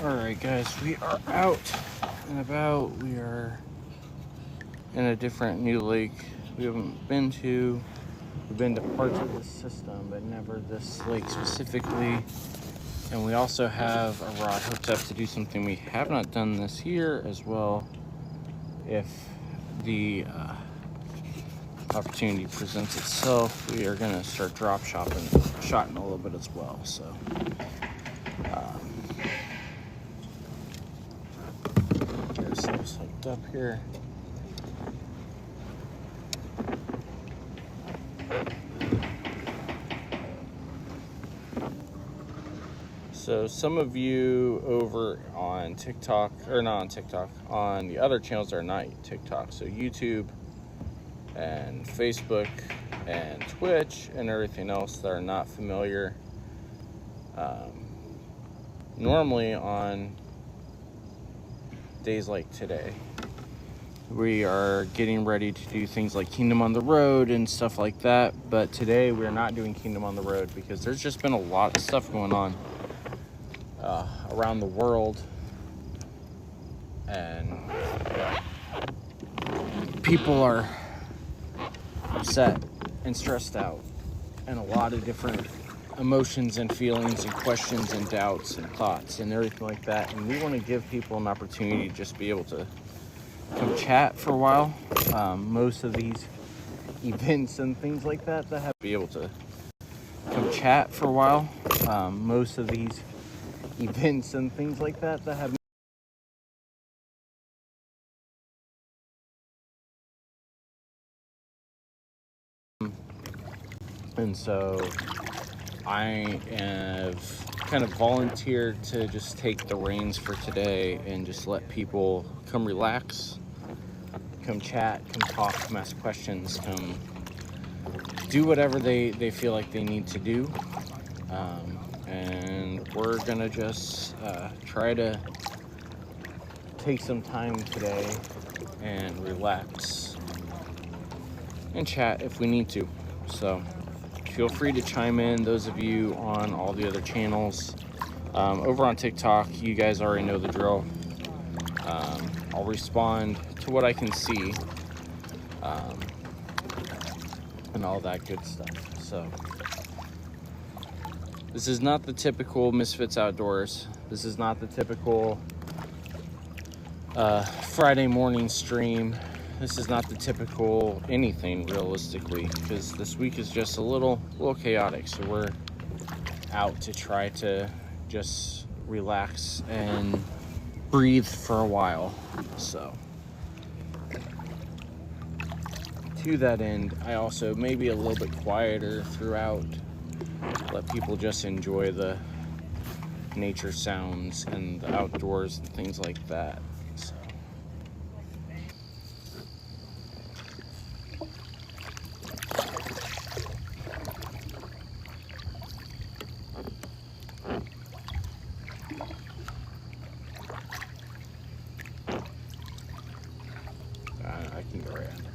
Alright guys, we are out and about. We are in a different new lake we haven't been to. We've been to parts of the system, but never this lake specifically. And we also have a rod hooked up to do something we have not done this year as well, if the opportunity presents itself. We are going to start drop shotting a little bit as well. So get ourselves hooked up here. So some of you over on TikTok, or not on TikTok, on the other channels that are not TikTok, so YouTube and Facebook and Twitch and everything else that are not familiar, normally on days like today, we are getting ready to do things like Kingdom on the Road and stuff like that. But today we're not doing Kingdom on the Road because there's just been a lot of stuff going on around the world, and people are upset and stressed out, and a lot of different emotions and feelings and questions and doubts and thoughts and everything like that. And we want to give people an opportunity to just be able to come chat for a while. Most of these events and things like that have be able to come chat for a while. Most of these events and things like that have and so I have kind of volunteered to just take the reins for today and just let people come relax, come chat, come talk, come ask questions, come do whatever they feel like they need to do. And we're gonna just try to take some time today and relax and chat if we need to. So feel free to chime in, those of you on all the other channels. Over on TikTok, you guys already know the drill. I'll respond to what I can see, and all that good stuff. So this is not the typical Misfits Outdoors. This is not the typical Friday morning stream. This is not the typical anything, realistically, because this week is just a little chaotic. So we're out to try to just relax and breathe for a while. So to that end, I also may be a little bit quieter throughout. Let people just enjoy the nature sounds and the outdoors and things like that. So I can go right under.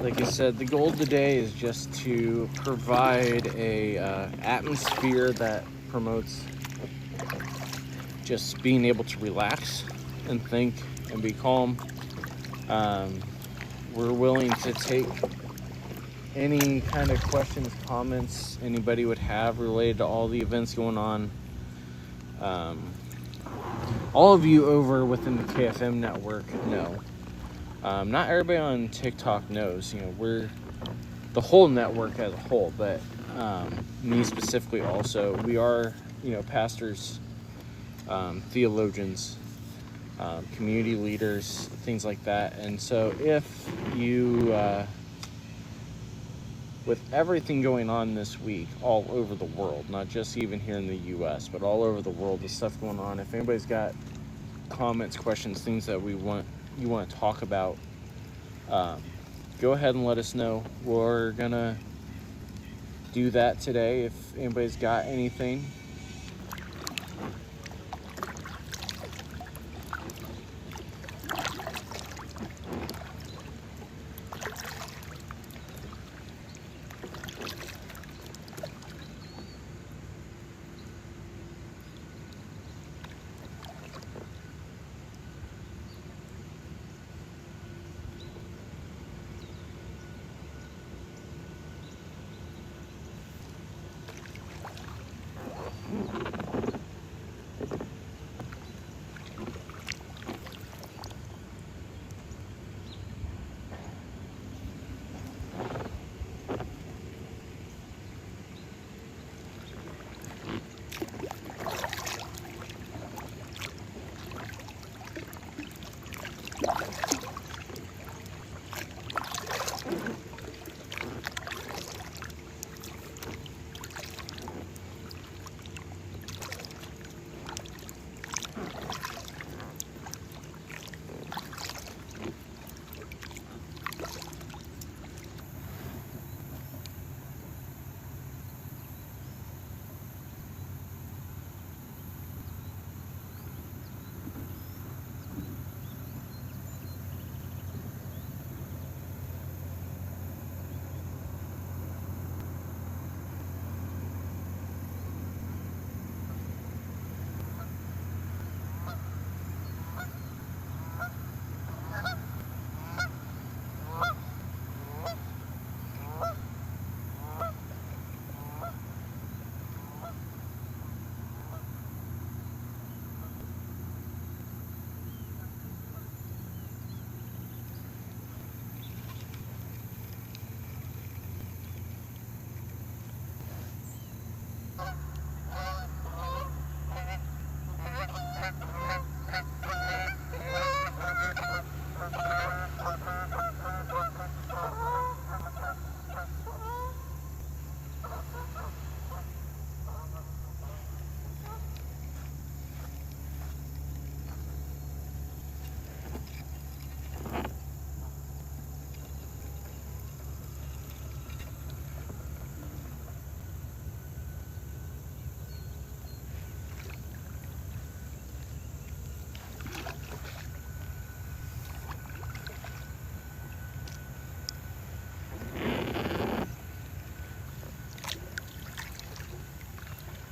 like I said, the goal today is just to provide a atmosphere that promotes just being able to relax and think and be calm. We're willing to take any kind of questions, comments anybody would have related to all the events going on. All of you over within the KFM network know. Not everybody on TikTok knows. We're the whole network as a whole, but me specifically also. We are, pastors, theologians, community leaders, things like that. And so if you, with everything going on this week all over the world, not just even here in the US, but all over the world, the stuff going on, if anybody's got comments, questions, things that you want to talk about, go ahead and let us know. We're gonna do that today if anybody's got anything.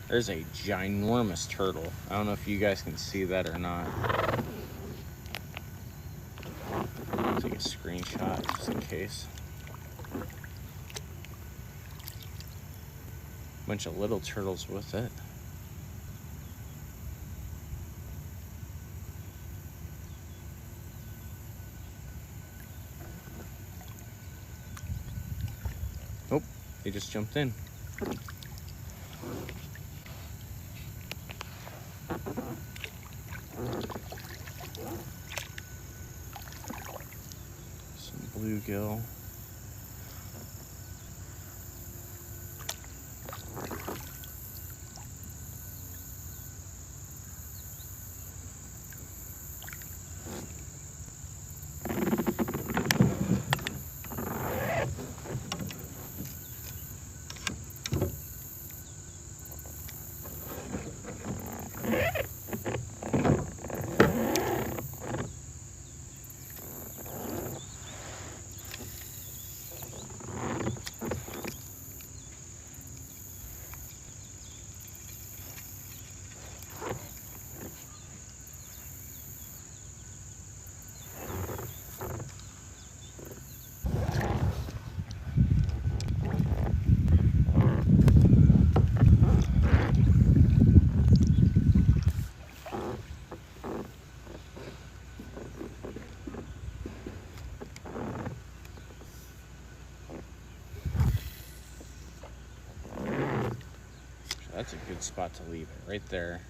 There's a ginormous turtle. I don't know if you guys can see that or not. I'll take a screenshot just in case. Bunch of little turtles with it. Oh, they just jumped in. Some bluegill. That's a good spot to leave it, right there.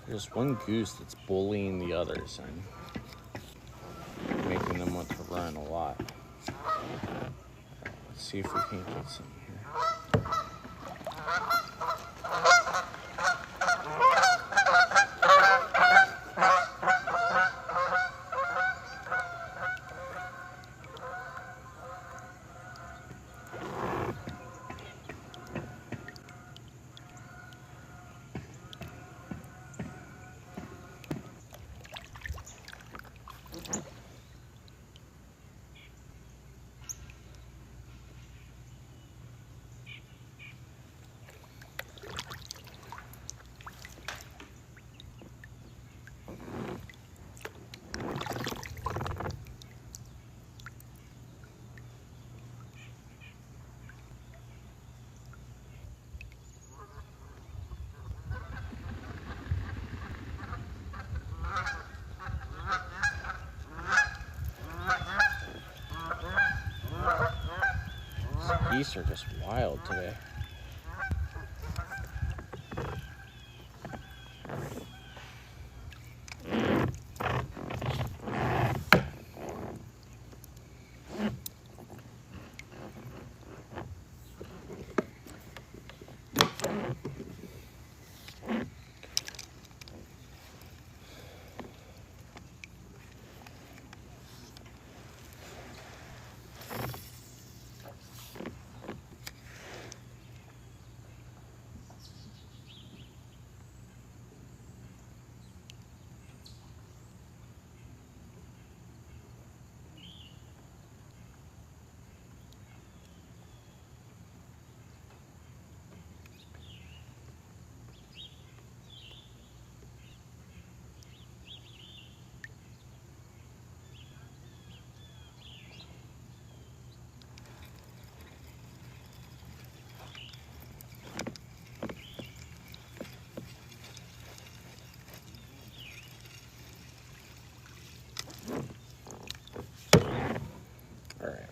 There's one goose that's bullying the others and making them want to run a lot. Let's see if we can get some here. Geese are just wild today.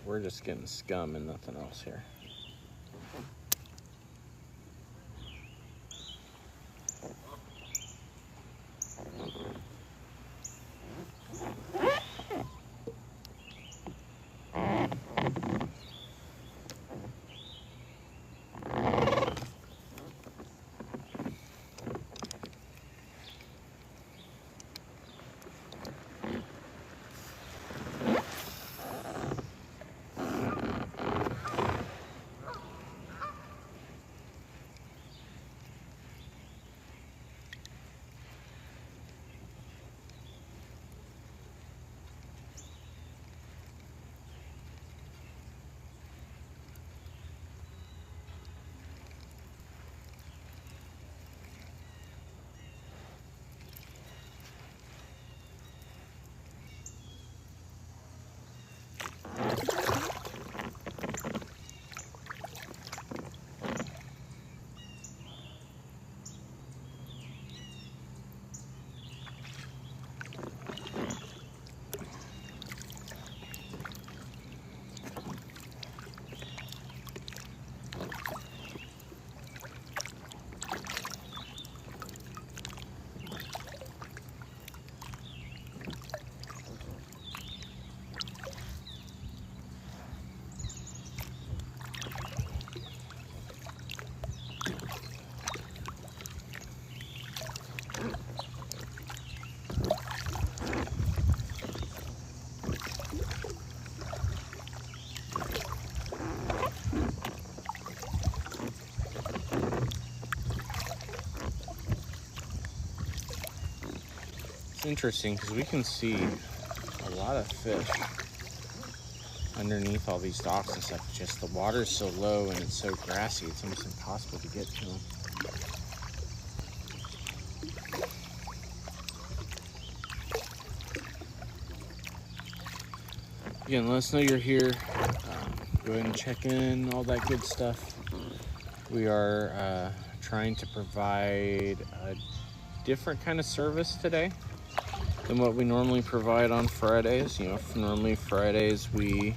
We're just getting scum and nothing else here. It's interesting because we can see a lot of fish underneath all these docks and stuff. Just the water's so low and it's so grassy, it's almost impossible to get to them. Again, let us know you're here. Go ahead and check in, all that good stuff. We are trying to provide a different kind of service today than what we normally provide on Fridays. You know, normally Fridays we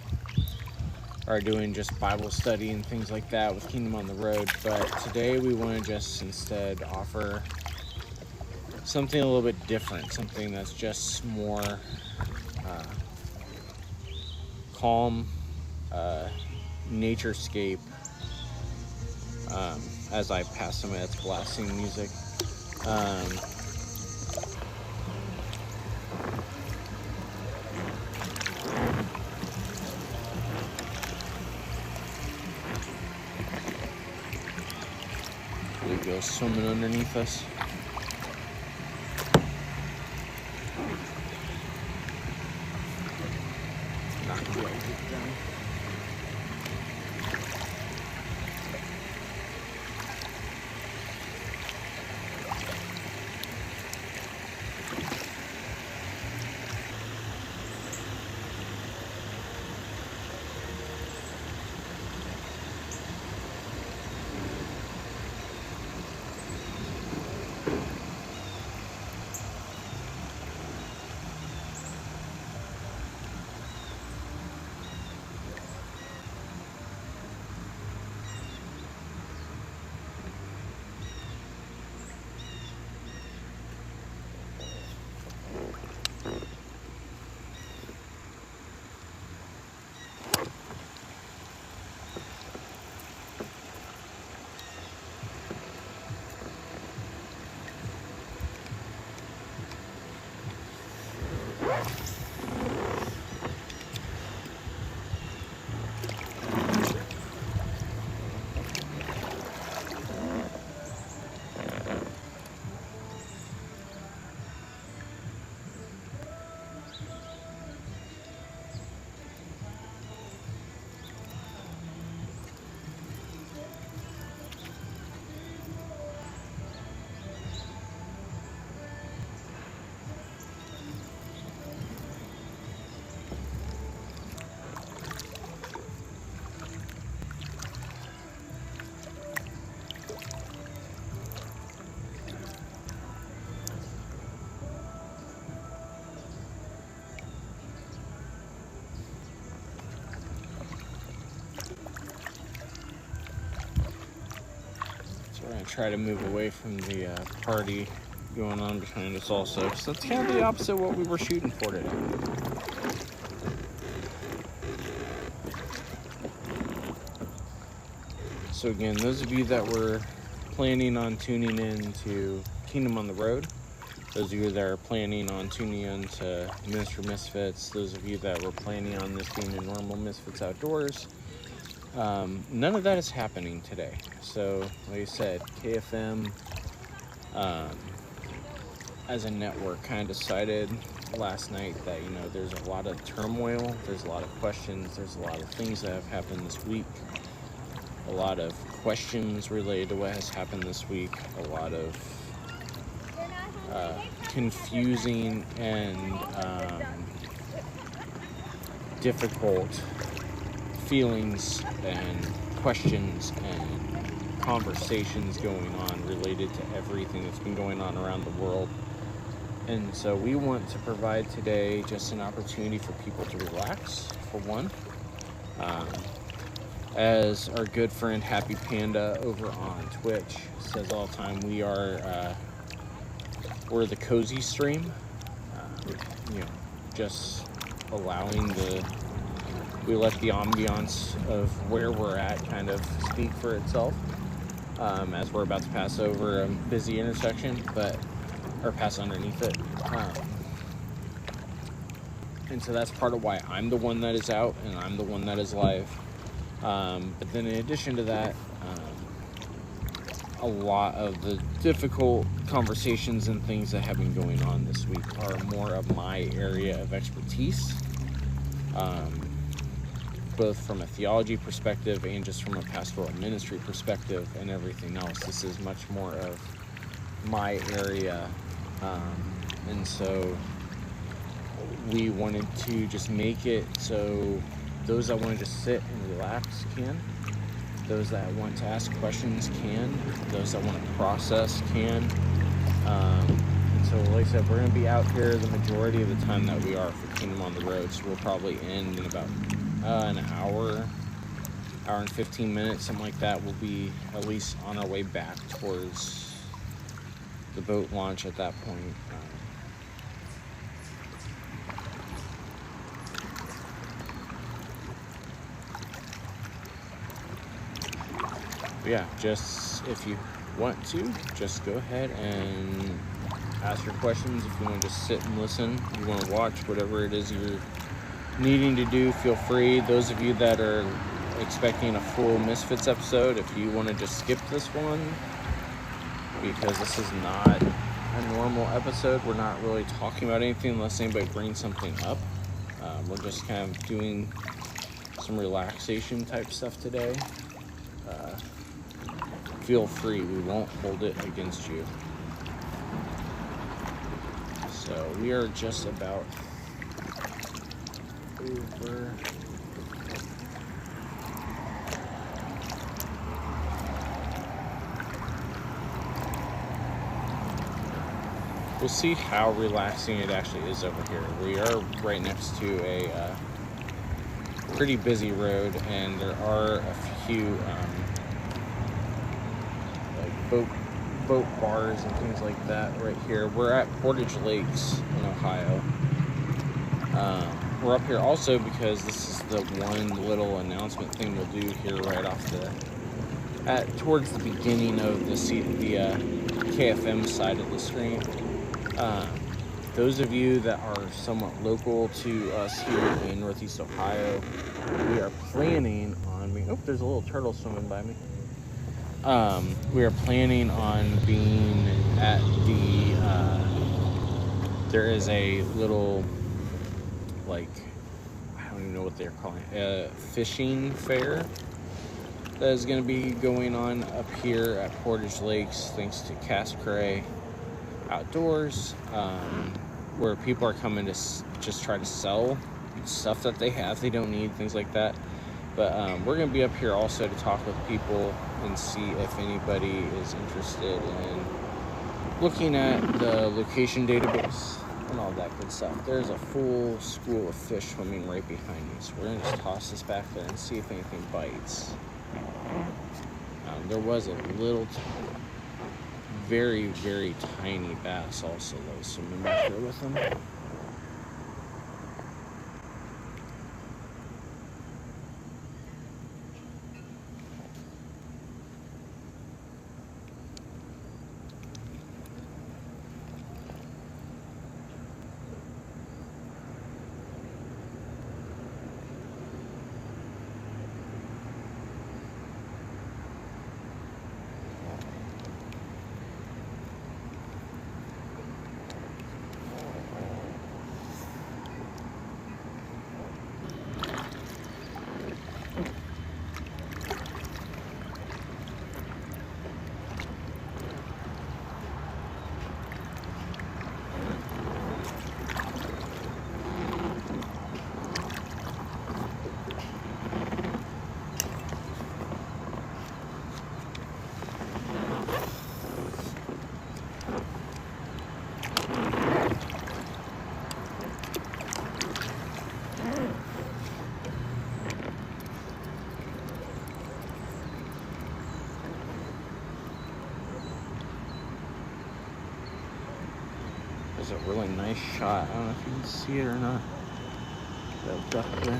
are doing just Bible study and things like that with Kingdom on the Road, but today we want to just instead offer something a little bit different, something that's just more calm, naturescape. As I pass some of that's blasting music. There you go, swimming underneath us. Not gonna be able to get down. We're going to try to move away from the party going on behind us also. So that's kind of the opposite of what we were shooting for today. So again, those of you that were planning on tuning in to Kingdom on the Road, those of you that are planning on tuning in to Misfits, those of you that were planning on this being a normal Misfits Outdoors, none of that is happening today. So, like I said, KFM, as a network, kind of decided last night that, you know, there's a lot of turmoil, there's a lot of questions, there's a lot of things that have happened this week, a lot of questions related to what has happened this week, a lot of confusing and difficult feelings and questions and conversations going on related to everything that's been going on around the world. And so we want to provide today just an opportunity for people to relax, for one. As our good friend Happy Panda over on Twitch says all the time, we're the cozy stream. You know, just allowing we let the ambiance of where we're at kind of speak for itself, as we're about to pass over a busy intersection, or pass underneath it. And so that's part of why I'm the one that is out and I'm the one that is live. But then in addition to that, a lot of the difficult conversations and things that have been going on this week are more of my area of expertise, both from a theology perspective and just from a pastoral ministry perspective and everything else. This is much more of my area, and so we wanted to just make it so those that want to just sit and relax can, those that want to ask questions can, those that want to process can. And so like I said, we're going to be out here the majority of the time that we are for Kingdom on the Road, so we'll probably end in about an hour and 15 minutes, something like that. We'll be at least on our way back towards the boat launch at that point. Yeah, just if you want to, just go ahead and ask your questions. If you want to just sit and listen, you want to watch, whatever it is you're needing to do, feel free. Those of you that are expecting a full Misfits episode, if you want to just skip this one, because this is not a normal episode. We're not really talking about anything unless anybody brings something up. We're just kind of doing some relaxation type stuff today. Feel free, we won't hold it against you. So we are just about over. We'll see how relaxing it actually is over here. We are right next to a pretty busy road, and there are a few boat bars and things like that right here. We're at Portage Lakes in Ohio. We're up here also because this is the one little announcement thing we'll do here right off towards the beginning of the KFM side of the stream. Those of you that are somewhat local to us here in Northeast Ohio, we are planning on there's a little turtle swimming by me. We are planning on being at there is a little, I don't even know what they're calling it, a fishing fair that is going to be going on up here at Portage Lakes, thanks to Cass Cray Outdoors, where people are coming to just try to sell stuff that they have, they don't need, things like that. But we're going to be up here also to talk with people and see if anybody is interested in looking at the location database and all that good stuff. There's a full school of fish swimming right behind me, so we're going to just toss this back there and see if anything bites. There was a little, very, very tiny bass also that was swimming back there with them. There's a really nice shot. I don't know if you can see it or not. That duck there.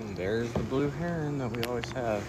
And there's the blue heron that we always have.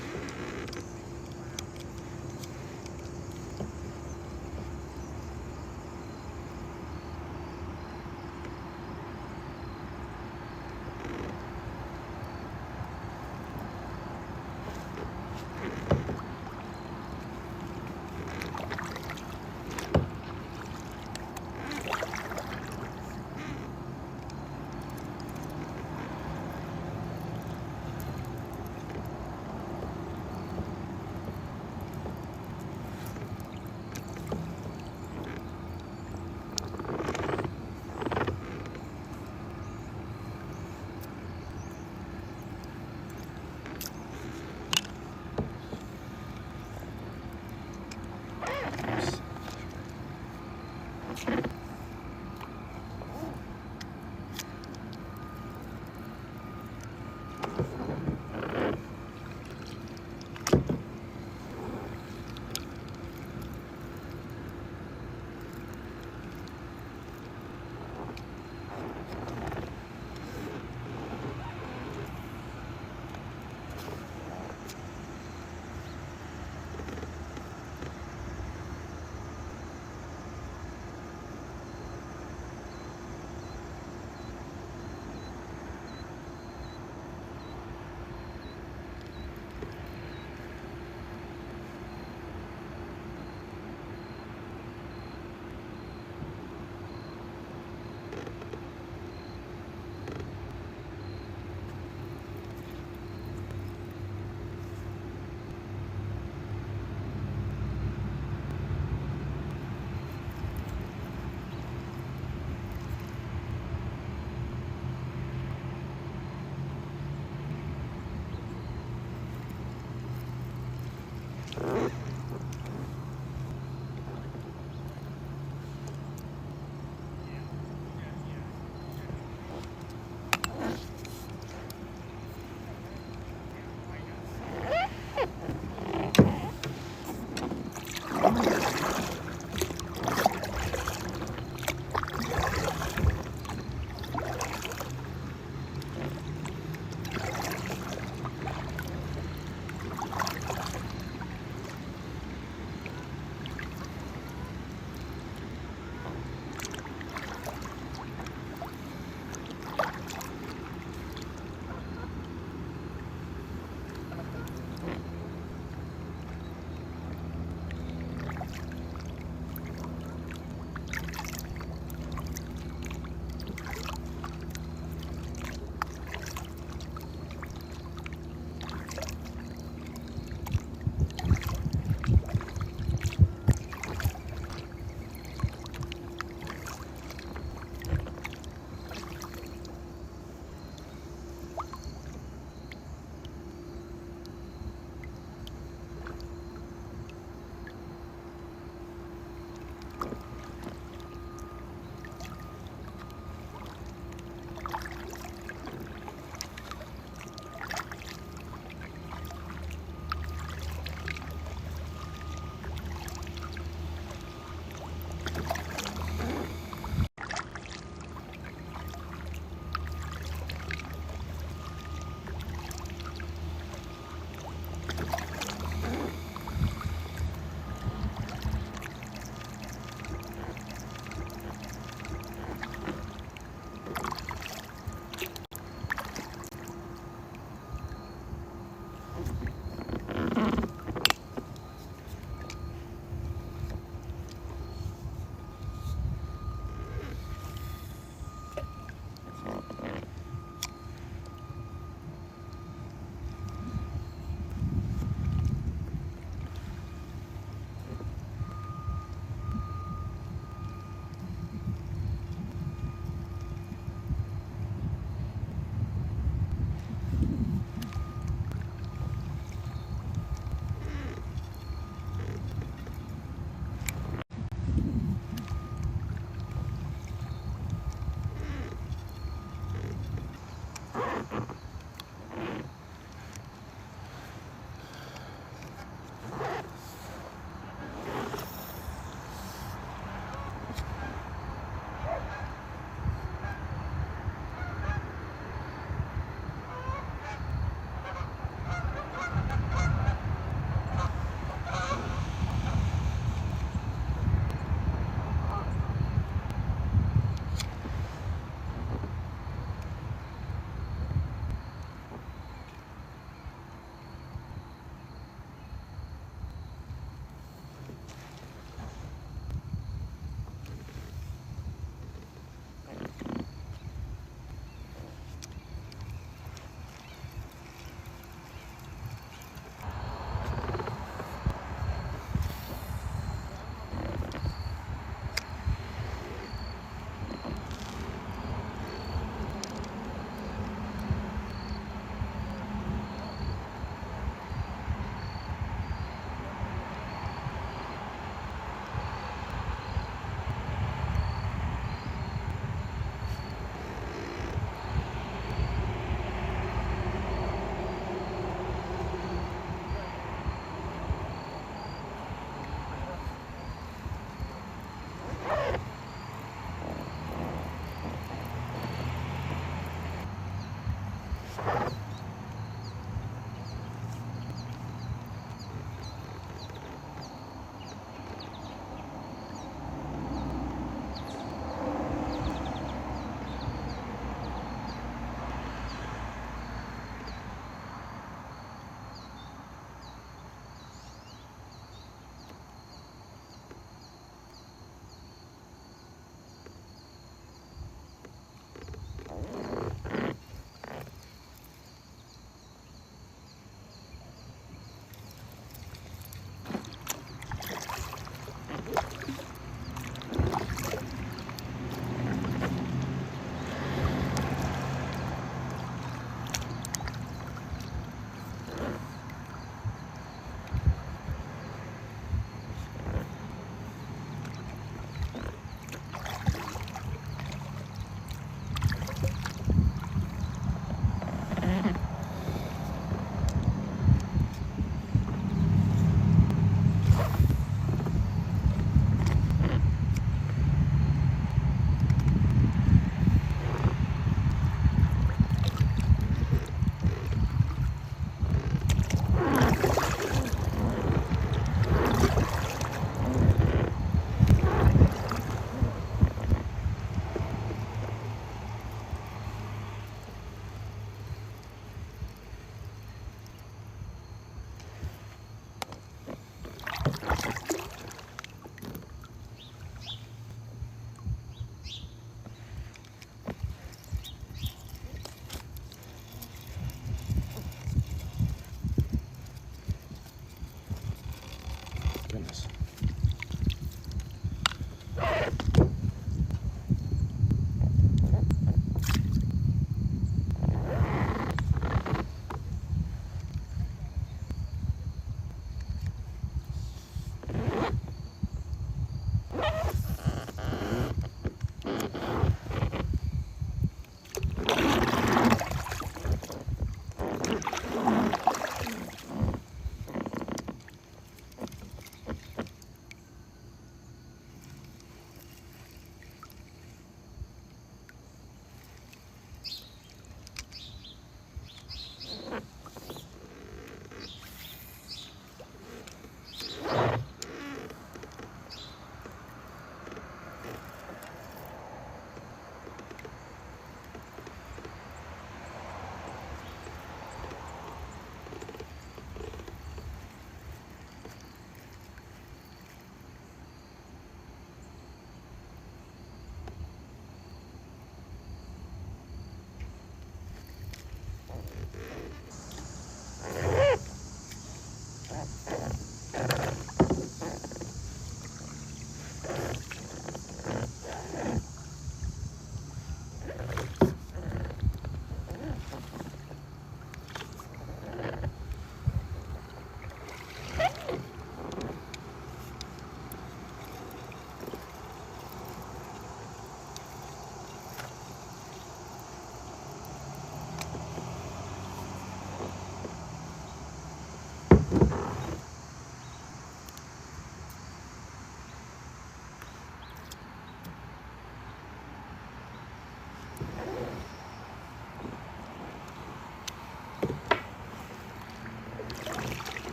Oops.